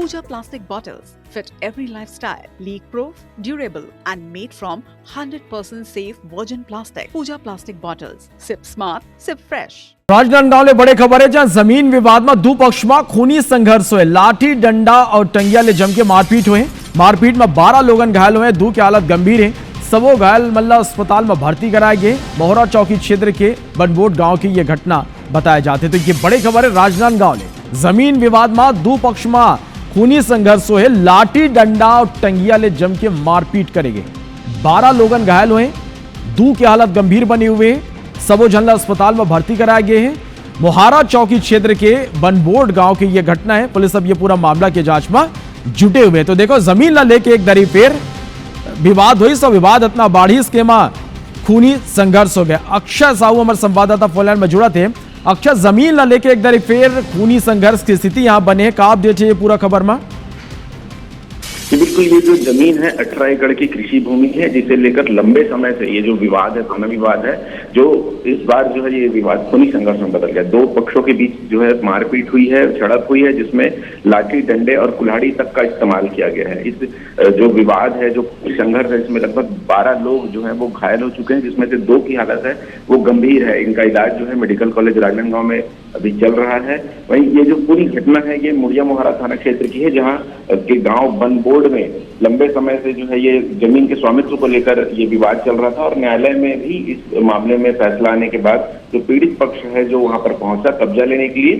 Pooja plastic bottles fit every lifestyle, leak-proof, durable and made from 100% safe virgin plastic. Pooja plastic bottles. Sip smart, sip fresh. Rajnandgaon ले बड़े खबर है जहां जमीन विवाद में दो पक्ष में खूनी संघर्ष हुए। लाठी डंडा और टंगिया ले जम के मारपीट हुए। मारपीट में 12 लोग घायल हुए, 2 की हालत गंभीर है। सबो घायल मल्ला अस्पताल में भर्ती कराए गए। मोहरा चौकी क्षेत्र के बनबोट गांव की यह घटना बताए जाते। तो ये बड़े खबर है राजनांदगांव ले जमीन विवाद में दो पक्ष में खूनी संघर्ष हुए। लाठी डंडा और टंगिया ले जम के मारपीट करेंगे। 12 लोग घायल हुए, 2 की हालत गंभीर बनी हुए। सबो जनरल अस्पताल में भर्ती कराए गए हैं। मोहारा चौकी क्षेत्र के बनबोट गांव की यह घटना है। पुलिस अब यह पूरा मामला की जांच में जुटे हुए। तो देखो जमीन ला लेके एक दरी फेर विवाद हुई, सो विवाद इतना बाढ़ी इसके खूनी संघर्ष हो गया। अक्षय साहू हमारे संवाददाता फोन में जुड़ा थे। अक्षय, जमीन ला लेके एक दरी फेर खूनी संघर्ष की स्थिति यहाँ बने है, का अपडेट है ये पूरा खबर में? बिल्कुल, ये जो जमीन है 18 एकड़ की कृषि भूमि है, जिसे लेकर लंबे समय से ये जो विवाद है, थाना विवाद है, जो इस बार जो है ये विवाद खूनी संघर्ष में बदल गया। दो पक्षों के बीच जो है मारपीट हुई है, झड़प हुई है, जिसमें लाठी डंडे और कुल्हाड़ी तक का इस्तेमाल किया गया है। इस जो विवाद है, जो संघर्ष है, इसमें लगभग 12 लोग जो है वो घायल हो चुके हैं, जिसमें से 2 की हालत है वो गंभीर है। इनका इलाज जो है मेडिकल कॉलेज राजनांदगांव में अभी चल रहा है। वहीं ये जो पूरी घटना है ये मुड़िया मोहरा थाना क्षेत्र की है, जहां के गांव बनबोड में लंबे समय से जो है ये जमीन के स्वामित्व को लेकर ये विवाद चल रहा था और न्यायालय में भी इस मामले में फैसला आने के बाद जो पीड़ित पक्ष है जो वहां पर पहुंचा कब्जा लेने के लिए,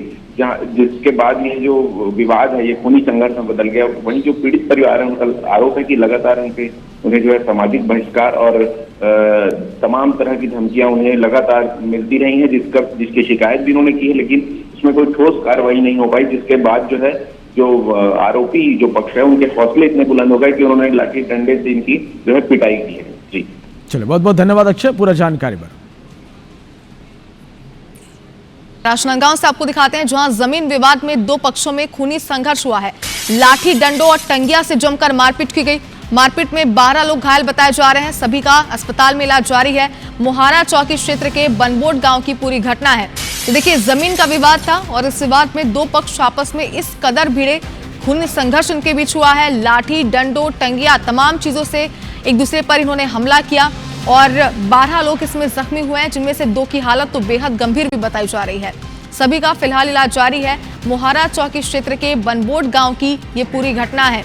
जिसके बाद ये जो विवाद है ये खूनी संघर्ष में बदल गया। वहीं जो पीड़ित परिवार है उनका आरोप है कि लगातार उन्हें जो है सामाजिक बहिष्कार और तमाम तरह की धमकियां उन्हें लगातार मिलती रही हैं, जिसकी शिकायत भी उन्होंने की है, लेकिन उसमें कोई ठोस कार्रवाई नहीं हो पाई। जिसके बाद जो है जो आरोपी जो पक्ष है उनके हौसले इतने बुलंद हो गए कि उन्होंने लाठी डंडे से इनकी जो है पिटाई की है। जी चलिए, बहुत बहुत धन्यवाद अक्षय पूरा जानकारी पर। राजनांदगांव से आपको दिखाते हैं जहां जमीन विवाद में दो पक्षों में खूनी संघर्ष हुआ है। लाठी डंडों और टंगिया से जमकर मारपीट की गई। मारपीट में 12 लोग घायल बताए जा रहे हैं, सभी का अस्पताल में इलाज जारी है। मोहारा चौकी क्षेत्र के बनबोट गांव की पूरी घटना है। तो देखिए जमीन का विवाद था और इस विवाद में दो पक्ष आपस में इस कदर भिड़े, खूनी संघर्ष उनके बीच हुआ है। लाठी डंडों टंगिया तमाम चीजों से एक दूसरे पर इन्होंने हमला किया और 12 लोग इसमें जख्मी हुए हैं, जिनमें से 2 की हालत तो बेहद गंभीर भी बताई जा रही है। सभी का फिलहाल इलाज जारी है। मोहारा चौकी क्षेत्र के बनबोट गांव की ये पूरी घटना है।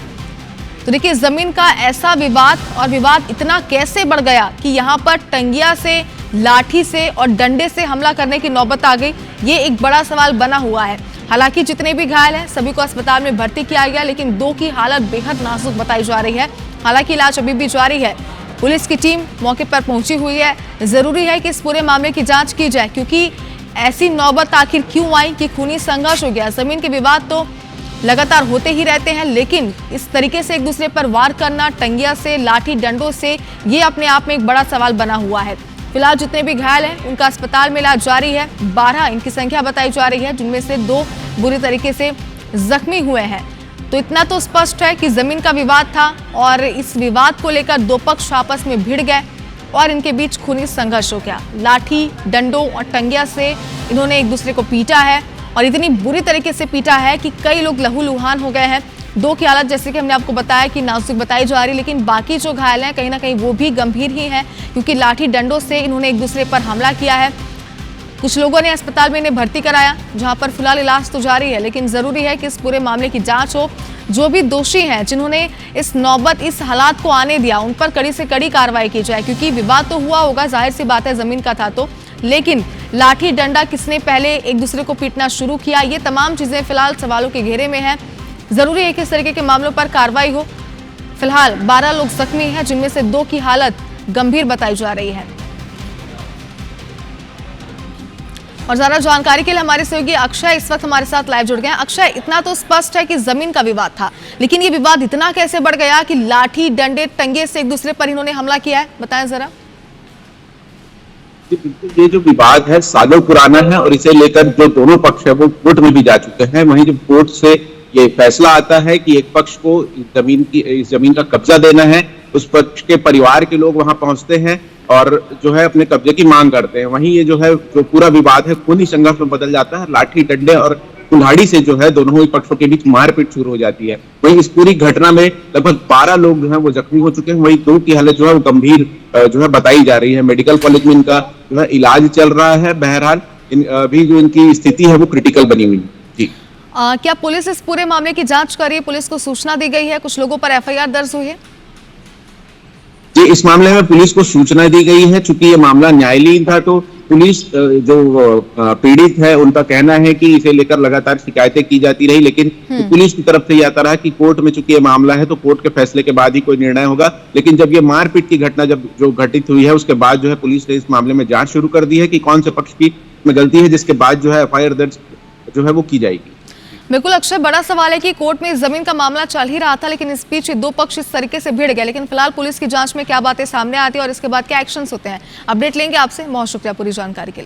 तो देखिए जमीन का ऐसा विवाद और विवाद इतना कैसे बढ़ गया कि यहाँ पर टंगिया से, लाठी से और डंडे से हमला करने की नौबत आ गई, ये एक बड़ा सवाल बना हुआ है। हालांकि जितने भी घायल हैं सभी को अस्पताल में भर्ती किया गया, लेकिन 2 की हालत बेहद नाजुक बताई जा रही है। हालांकि इलाज अभी भी जारी है। पुलिस की टीम मौके पर पहुंची हुई है। जरूरी है कि इस पूरे मामले की जांच की जाए, क्योंकि ऐसी नौबत आखिर क्यों आई कि खूनी संघर्ष हो गया। जमीन के विवाद तो लगातार होते ही रहते हैं, लेकिन इस तरीके से एक दूसरे पर वार करना टंगिया से, लाठी डंडों से, ये अपने आप में एक बड़ा सवाल बना हुआ है। फिलहाल जितने भी घायल हैं उनका अस्पताल में इलाज जारी है। 12 इनकी संख्या बताई जा रही है, जिनमें से 2 बुरी तरीके से जख्मी हुए हैं। तो इतना तो स्पष्ट है कि जमीन का विवाद था और इस विवाद को लेकर दो पक्ष आपस में भिड़ गए और इनके बीच खूनी संघर्ष हो गया। लाठी डंडों और टंगिया से इन्होंने एक दूसरे को पीटा है और इतनी बुरी तरीके से पीटा है कि कई लोग लहूलुहान हो गए हैं। 2 की हालत जैसे कि हमने आपको बताया कि नाजुक बताई जा रही, लेकिन बाकी जो घायल हैं कहीं ना कहीं वो भी गंभीर ही हैं, क्योंकि लाठी डंडों से इन्होंने एक दूसरे पर हमला किया है। कुछ लोगों ने अस्पताल में इन्हें भर्ती कराया, जहां पर फिलहाल इलाज तो जारी है, लेकिन जरूरी है कि इस पूरे मामले की जांच हो। जो भी दोषी हैं, जिन्होंने इस नौबत, इस हालात को आने दिया, उन पर कड़ी से कड़ी कार्रवाई की जाए, क्योंकि विवाद तो हुआ होगा, जाहिर सी बात है जमीन का था तो, लेकिन लाठी डंडा किसने पहले एक दूसरे को पीटना शुरू किया, ये तमाम चीजें फिलहाल सवालों के घेरे में हैं। जरूरी है कि इस तरीके के मामलों पर कार्रवाई हो। फिलहाल 12 लोग जख्मी हैं, जिनमें से 2 की हालत गंभीर बताई जा रही है। और ज्यादा जानकारी के लिए हमारे सहयोगी अक्षय इस वक्त हमारे साथ लाइव जुड़ गए हैं। अक्षय, इतना तो स्पष्ट है कि जमीन का विवाद था, लेकिन ये विवाद इतना कैसे बढ़ गया कि लाठी डंडे टंगे से एक दूसरे पर इन्होंने हमला किया है, बताएं जरा। ये जो विवाद है सालों पुराना है और इसे लेकर जो दोनों पक्ष है वो कोर्ट में भी जा चुके हैं। वहीं जब कोर्ट से ये फैसला आता है कि एक पक्ष को इस जमीन का कब्जा देना है, उस पक्ष के परिवार के लोग वहां पहुंचते हैं और जो है अपने कब्जे की मांग करते हैं। वहीं ये जो है जो पूरा विवाद है खूनी संघर्ष में बदल जाता है। लाठी डंडे और कुल्हाड़ी से जो है दोनों ही पक्षों के बीच मारपीट शुरू हो जाती है। वहीं इस पूरी घटना में लगभग 12 लोग जो है वो जख्मी हो चुके हैं, वहीं 2 की हालत जो है वो गंभीर जो है बताई जा रही है। मेडिकल कॉलेज में इनका जो है इलाज चल रहा है। बहरहाल अभी जो इनकी स्थिति है वो क्रिटिकल बनी हुई है। जी क्या पुलिस इस पूरे मामले की जांच कर रही है? पुलिस को सूचना दी गई है? कुछ लोगों पर एफआईआर दर्ज हुई है? जी, इस मामले में पुलिस को सूचना दी गई है। चूंकि ये मामला न्यायालयीन था तो पुलिस जो पीड़ित है उनका कहना है कि इसे लेकर लगातार शिकायतें की जाती रही, लेकिन पुलिस की तरफ से यह आता रहा कि कोर्ट में चूंकि ये मामला है तो कोर्ट के फैसले के बाद ही कोई निर्णय होगा। लेकिन जब ये मारपीट की घटना जो घटित हुई है उसके बाद जो है पुलिस ने इस मामले में जांच शुरू कर दी है कि कौन से पक्ष की गलती है, जिसके बाद जो है एफआईआर दर्ज जो है वो की जाएगी। बिल्कुल अक्षय, बड़ा सवाल है कि कोर्ट में इस जमीन का मामला चल ही रहा था, लेकिन इस बीच 2 पक्ष इस तरीके से भिड़ गए। लेकिन फिलहाल पुलिस की जांच में क्या बातें सामने आती है और इसके बाद क्या एक्शंस होते हैं, अपडेट लेंगे आपसे। बहुत शुक्रिया पूरी जानकारी के लिए।